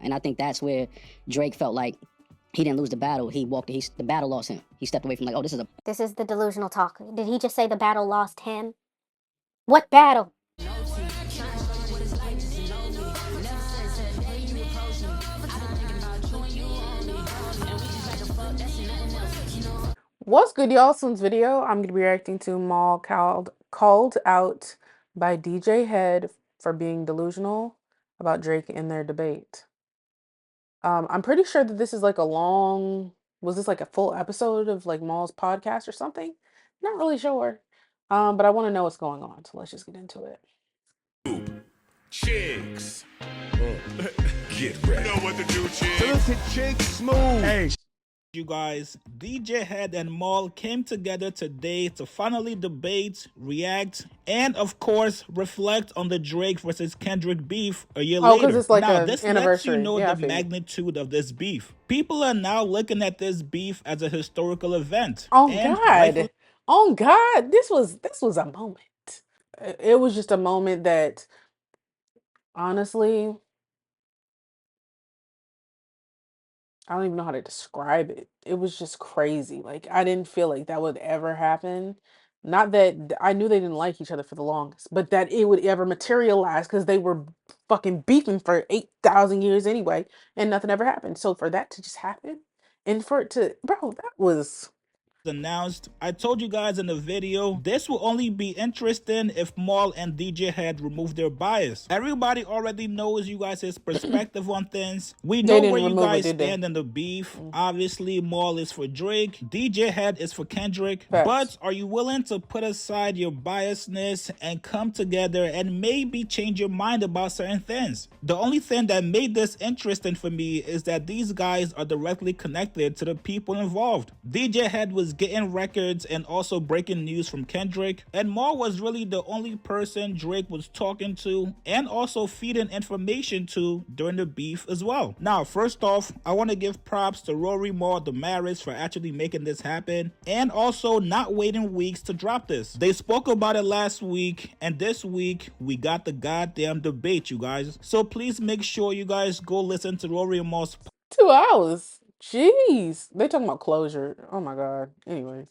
And I think that's where Drake felt like he didn't lose the battle. The battle lost him. He stepped away from like, oh, this is the delusional talk. Did he just say the battle lost him? What battle? What's good, y'all? So in this video, I'm going to be reacting to Maul called out by DJ Head for being delusional about Drake in their debate. I'm pretty sure that this is like was this like a full episode of like Maul's podcast or something? Not really sure. But I want to know what's going on, so let's just get into it. Chicks. Get ready. You know what to do, chicks. Listen, chicks, smooth. Hey. You guys, DJ Head and Maul came together today to finally debate, react, and of course reflect on the Drake versus Kendrick beef a year later. Because it's like now, an this anniversary. lets you know the magnitude of this beef. People are now looking at this beef as a historical event. Oh God! Oh God! This was a moment. It was just a moment that, honestly, I don't even know how to describe it. It was just crazy. Like, I didn't feel like that would ever happen. Not that I knew they didn't like each other for the longest, but that it would ever materialize because they were fucking beefing for 8,000 years anyway, and nothing ever happened. So for that to just happen, and for it to, bro, that was announced. I told you guys in the video, this will only be interesting if Maul and DJ Head remove their bias. Everybody already knows you guys' perspective on things. We know where you guys stand in the beef. Obviously, Maul is for Drake, DJ Head is for Kendrick. But are you willing to put aside your biasness and come together and maybe change your mind about certain things? The only thing that made this interesting for me is that these guys are directly connected to the people involved. DJ Head was getting records and also breaking news from Kendrick, and Maul was really the only person Drake was talking to and also feeding information to during the beef as well. Now, first off, I want to give props to Rory Maul Damaris for actually making this happen and also not waiting weeks to drop this. They spoke about it last week, and this week we got the goddamn debate, you guys. So please make sure you guys go listen to Rory Maul's 2 hours. Jeez, they talking about closure. Oh my God. Anyway,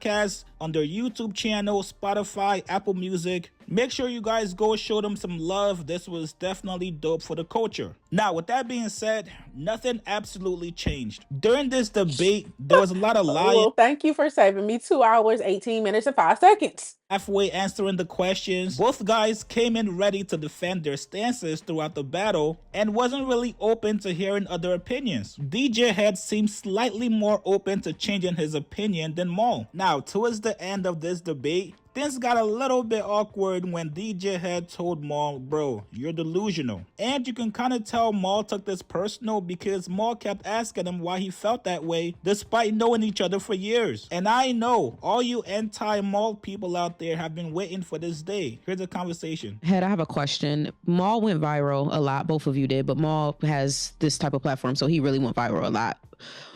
podcast on their YouTube channel, Spotify, Apple Music. Make sure you guys go show them some love. This was definitely dope for the culture. Now, with that being said, nothing absolutely changed. During this debate, there was a lot of lying. Well, thank you for saving me 2 hours, 18 minutes, and 5 seconds. Halfway answering the questions, both guys came in ready to defend their stances throughout the battle and wasn't really open to hearing other opinions. DJ Head seemed slightly more open to changing his opinion than Maul. Now, towards the end of this debate, things got a little bit awkward when DJ Head told Maul, bro, you're delusional. And you can kind of tell Maul took this personal because Maul kept asking him why he felt that way despite knowing each other for years. And I know all you anti-Maul people out there have been waiting for this day. Here's a conversation. Head, I have a question. Maul went viral a lot, both of you did, but Maul has this type of platform, so he really went viral a lot,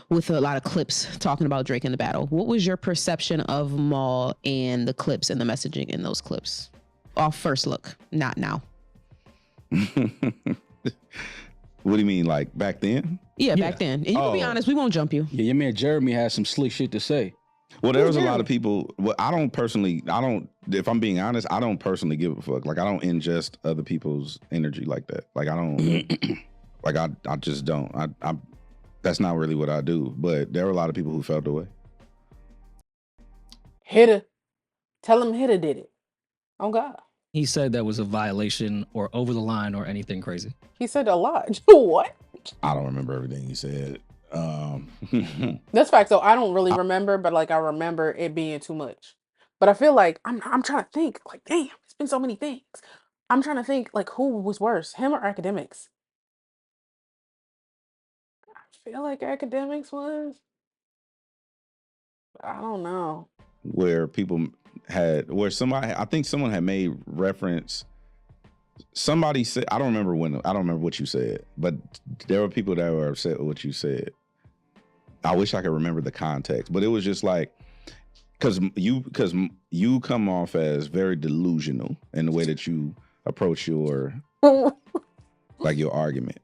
with a lot of clips talking about Drake in the battle. What was your perception of Maul and the clips and the messaging in those clips? Off first look, not now. What do you mean, like back then? Yeah, back then. And you can be honest, we won't jump you. Yeah, your man Jeremy has some slick shit to say. Well, there was a lot of people. Well, if I'm being honest, I don't personally give a fuck. Like, I don't ingest other people's energy like that. Like, I don't, like, I just don't. That's not really what I do. But there were a lot of people who felt the way. Hitter. Tell him Hitter did it. Oh God. He said that was a violation or over the line or anything crazy. He said a lot. What? I don't remember everything he said. That's fact. So I don't really remember, but like I remember it being too much. But I feel like I'm trying to think. Like, damn, it's been so many things. I'm trying to think like who was worse, him or academics. I feel like academics was. I don't know. Where people I think someone had made reference. Somebody said, I don't remember what you said, but there were people that were upset with what you said. I wish I could remember the context, but it was just like, because you come off as very delusional in the way that you approach your like your argument.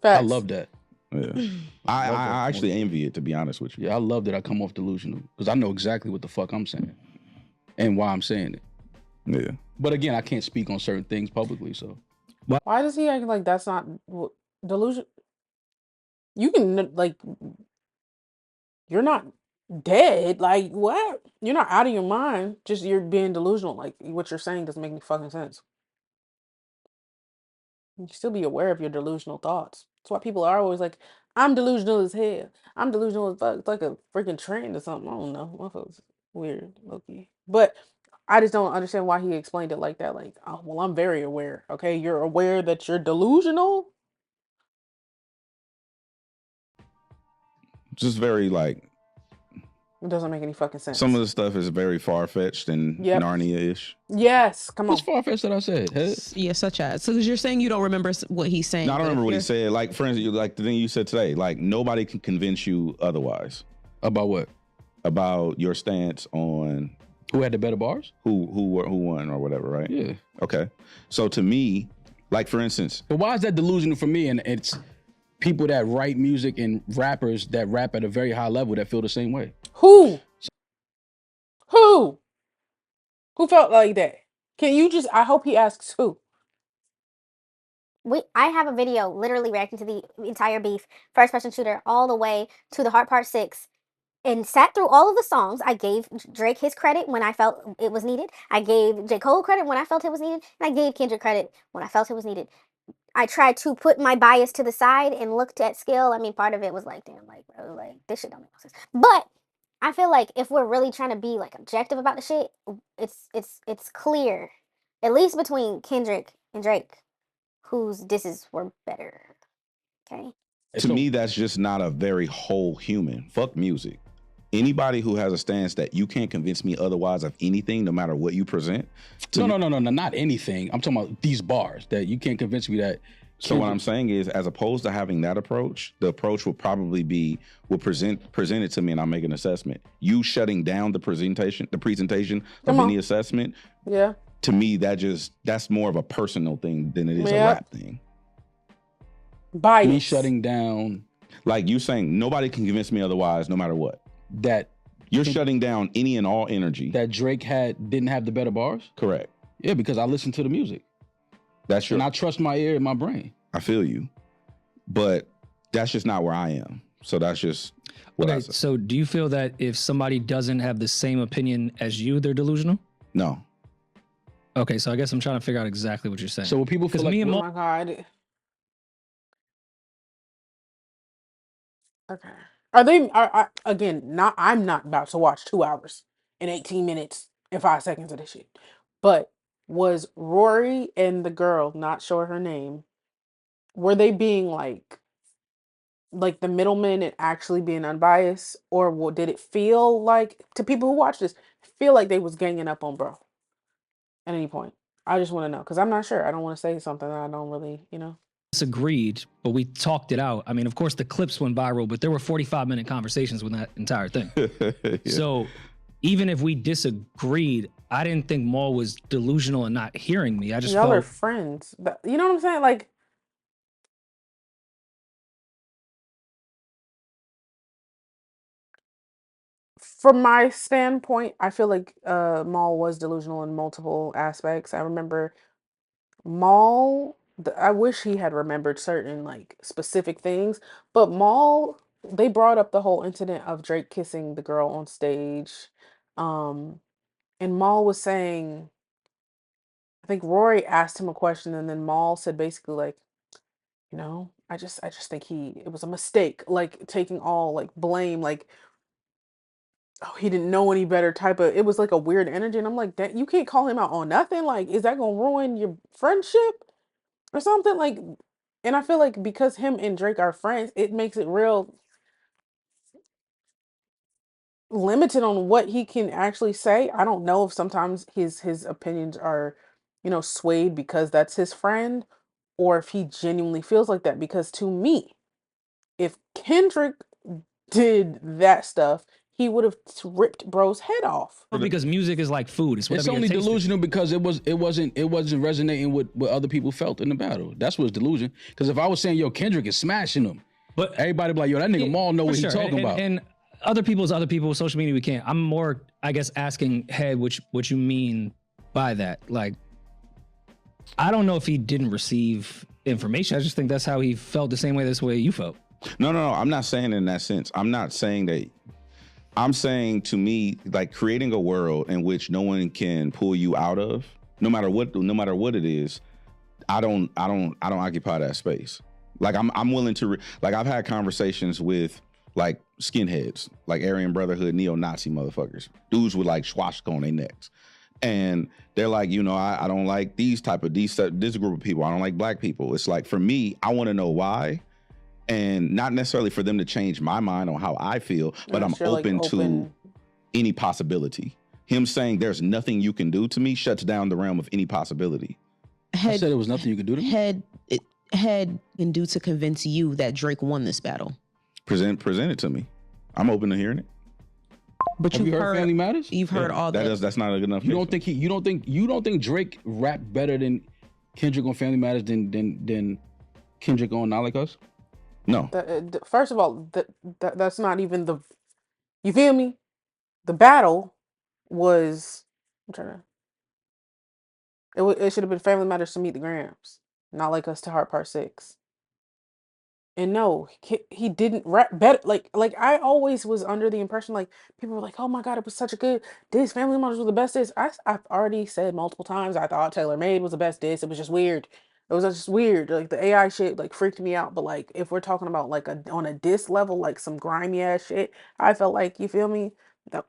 I love that. Yeah. I actually envy it, to be honest with you. Yeah, I love that I come off delusional because I know exactly what the fuck I'm saying and why I'm saying it. Yeah. But again, I can't speak on certain things publicly, so. Why does he act like that's not delusion? You can like, you're not dead. Like what? You're not out of your mind. Just you're being delusional. Like what you're saying doesn't make any fucking sense. You still be aware of your delusional thoughts. That's why people are always like, I'm delusional as hell. I'm delusional as fuck. It's like a freaking trend or something. I don't know. Motherfuckers weird, Loki. But I just don't understand why he explained it like that. Like, oh, well, I'm very aware. Okay, you're aware that you're delusional? Just very like, It doesn't make any fucking sense. some of the stuff is very far-fetched and Narnia-ish. Yes, come on. What's far-fetched that I said? Yeah, such as. So you're saying you don't remember what he's saying? No, I don't but remember if what he you're- said. Like, for instance, like the thing you said today, like nobody can convince you otherwise. About what? About your stance on Who had the better bars? who won or whatever, right? Yeah. Okay. So to me, like for instance, But why is that delusional for me? And it's people that write music and rappers that rap at a very high level that feel the same way. Who? Who? Who felt like that? Can you just, I hope he asks who. I have a video literally reacting to the entire beef, first person shooter, all the way to the Heart Part 6, and sat through all of the songs. I gave Drake his credit when I felt it was needed. I gave J. Cole credit when I felt it was needed. And I gave Kendrick credit when I felt it was needed. I tried to put my bias to the side and looked at skill. I mean, part of it was like, damn, like, bro, like, this shit don't make no sense. But I feel like if we're really trying to be like objective about the shit, it's clear, at least between Kendrick and Drake, whose disses were better. Okay. to me, that's just not a very whole human. Fuck music. Anybody who has a stance that you can't convince me otherwise of anything, no matter what you present. No, not anything. I'm talking about these bars that you can't convince me that. So what I'm saying is, as opposed to having that approach, the approach will probably be, present it to me and I'll make an assessment. You shutting down the presentation of any assessment. Yeah. To me, that's more of a personal thing than it is a rap thing. Bias. Me shutting down. Like you saying, nobody can convince me otherwise, no matter what. That you're shutting down any and all energy. That Drake didn't have the better bars? Correct. Yeah, because I listen to the music. That's true. And I trust my ear and my brain. I feel you. But that's just not where I am. So that's just what I say. So do you feel that if somebody doesn't have the same opinion as you, they're delusional? No. Okay, so I guess I'm trying to figure out exactly what you're saying. So when people feel like, me and oh my God. Okay. Are they, again, I'm not about to watch 2 hours and 18 minutes and 5 seconds of this shit. But was Rory and the girl, not sure her name, were they being like the middlemen and actually being unbiased? Or did it feel like, to people who watch this, feel like they was ganging up on bro at any point? I just want to know, because I'm not sure. I don't want to say something that I don't really, disagreed, but we talked it out. I mean, of course, the clips went viral, but there were 45-minute conversations with that entire thing. Yeah. So even if we disagreed, I didn't think Maul was delusional and not hearing me. I just y'all felt are friends. You know what I'm saying? Like, from my standpoint, I feel like Maul was delusional in multiple aspects. I remember Maul, I wish he had remembered certain like specific things, but Maul, they brought up the whole incident of Drake kissing the girl on stage. And Maul was saying, I think Rory asked him a question, and then Maul said basically like, I just think it was a mistake, like taking all like blame, like, oh, he didn't know any better type of, it was like a weird energy. And I'm like, that you can't call him out on nothing. Like, is that gonna ruin your friendship or something? Like, and I feel like because him and Drake are friends, it makes it real limited on what he can actually say. I don't know if sometimes his opinions are, swayed because that's his friend, or if he genuinely feels like that. Because to me, if Kendrick did that stuff, he would have ripped bro's head off. Because music is like food. It's It's whatever only your taste is. delusional because it wasn't resonating with what other people felt in the battle. That's what's delusion. Because if I was saying, yo, Kendrick is smashing them, But everybody be like, yo, that nigga Maul know for what sure. he talking about. And other people's social media we can't. I'm more, I guess, asking Head what you mean by that. Like, I don't know if he didn't receive information. I just think that's how he felt, the same way this way you felt. No. I'm not saying in that sense. I'm not saying that. I'm saying, to me, like, creating a world in which no one can pull you out of, no matter what it is. I don't occupy that space. Like, I'm willing to like, I've had conversations with like skinheads, like Aryan Brotherhood, neo-Nazi motherfuckers, dudes with like swastika on their necks. And they're like, I don't like this group of people. I don't like black people. It's like, for me, I want to know why. And not necessarily for them to change my mind on how I feel, but I'm open to any possibility. Him saying there's nothing you can do to me shuts down the realm of any possibility. I said there was nothing you could do to me. Head can do to convince you that Drake won this battle. Present it to me. I'm open to hearing it. But Have you heard Family Matters? You've heard all that. That's not a good enough. You don't think Drake rap better than Kendrick on Family Matters than Kendrick on Not Like Us? No. First of all, that's not even the. You feel me? The battle was. I'm trying to. It should have been Family Matters to Meet the Grams, Not Like Us to Heart Part 6. And no, he didn't rap better. Like I always was under the impression, like, people were like, "Oh my God, it was such a good diss. Family Matters was the best diss." I've already said multiple times I thought Taylor Made was the best diss. It was just weird. It was just weird. Like, the AI shit like freaked me out. But like, if we're talking about like on a diss level, like some grimy ass shit, I felt like, you feel me?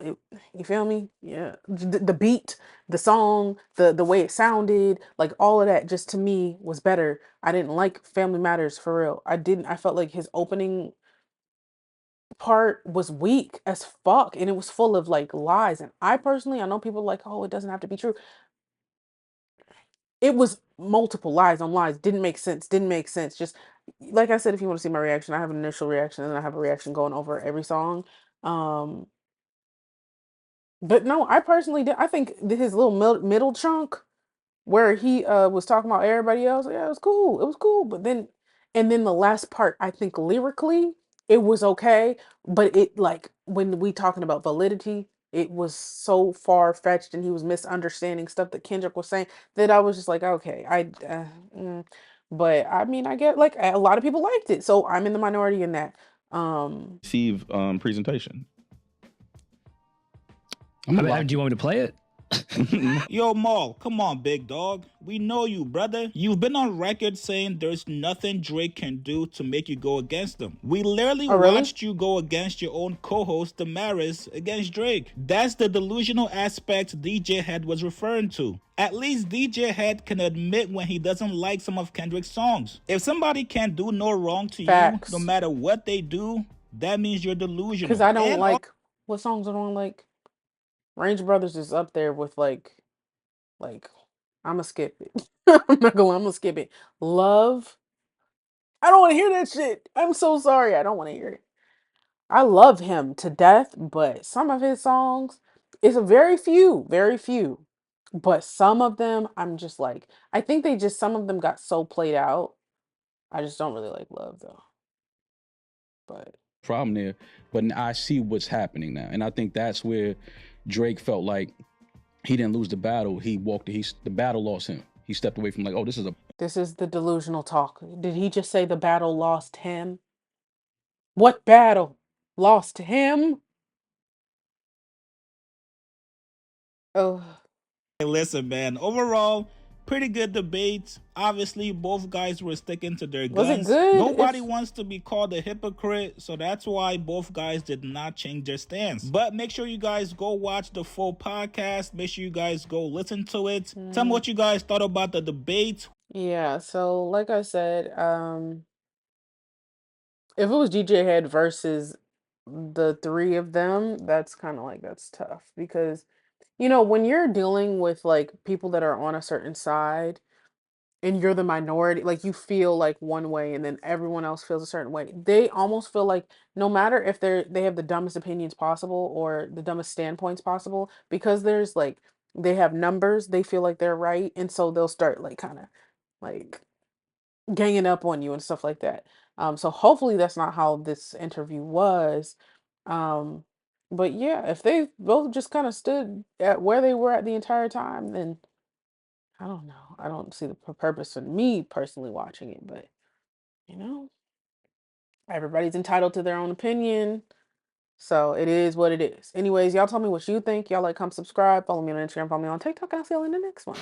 You feel me? Yeah. The beat, the song, the way it sounded, like all of that, just to me was better. I didn't like Family Matters for real. I felt like his opening part was weak as fuck, and it was full of like lies. And I know people like, oh, it doesn't have to be true. It was multiple lies on lies. Didn't make sense. Just like I said, if you want to see my reaction, I have an initial reaction and then I have a reaction going over every song. But no, I personally did. I think his little middle chunk where he was talking about everybody else, yeah, it was cool. It was cool. But then, and then the last part, I think lyrically, it was okay. But it, like, when we talking about validity, it was so far fetched, and he was misunderstanding stuff that Kendrick was saying, that I was just like, okay, but I mean, I get, like, a lot of people liked it, so I'm in the minority in that. Steve presentation. Do you want me to play it? Yo, Maul, come on, big dog. We know you, brother. You've been on record saying there's nothing Drake can do to make you go against him. We literally watched you go against your own co-host, Damaris, against Drake. That's the delusional aspect DJ Head was referring to. At least DJ Head can admit when he doesn't like some of Kendrick's songs. If somebody can't do no wrong to you, no matter what they do, that means you're delusional. Because I don't like, what songs I don't like? Range Brothers is up there with like I'ma skip it. I'm gonna skip it. Love. I don't want to hear that shit. I'm so sorry. I don't want to hear it. I love him to death, but some of his songs, it's a very few. But some of them, I'm just like, I think some of them got so played out. I just don't really like Love though. But problem there, but I see what's happening now, and I think that's where Drake felt like he didn't lose the battle. The battle lost him. He stepped away from, like, oh, this is the delusional talk. Did he just say the battle lost him? What battle lost him? Oh. Hey, listen, man. Overall, pretty good debate. Obviously, both guys were sticking to their guns. Was it good? Nobody wants to be called a hypocrite, so that's why both guys did not change their stance. But make sure you guys go watch the full podcast. Make sure you guys go listen to it. Tell me what you guys thought about the debate. Yeah, so like I said, if it was DJ Head versus the three of them, that's kind of like, that's tough, because when you're dealing with like people that are on a certain side, and you're the minority, like you feel like one way and then everyone else feels a certain way. They almost feel like no matter if they have the dumbest opinions possible or the dumbest standpoints possible, because there's like they have numbers, they feel like they're right, and so they'll start like kind of like ganging up on you and stuff like that. So hopefully that's not how this interview was. Um, but yeah, if they both just kind of stood at where they were at the entire time, then I don't know. I don't see the purpose in me personally watching it, but you know, everybody's entitled to their own opinion. So it is what it is. Anyways, y'all tell me what you think. Y'all like, come subscribe, follow me on Instagram, follow me on TikTok, and I'll see y'all in the next one.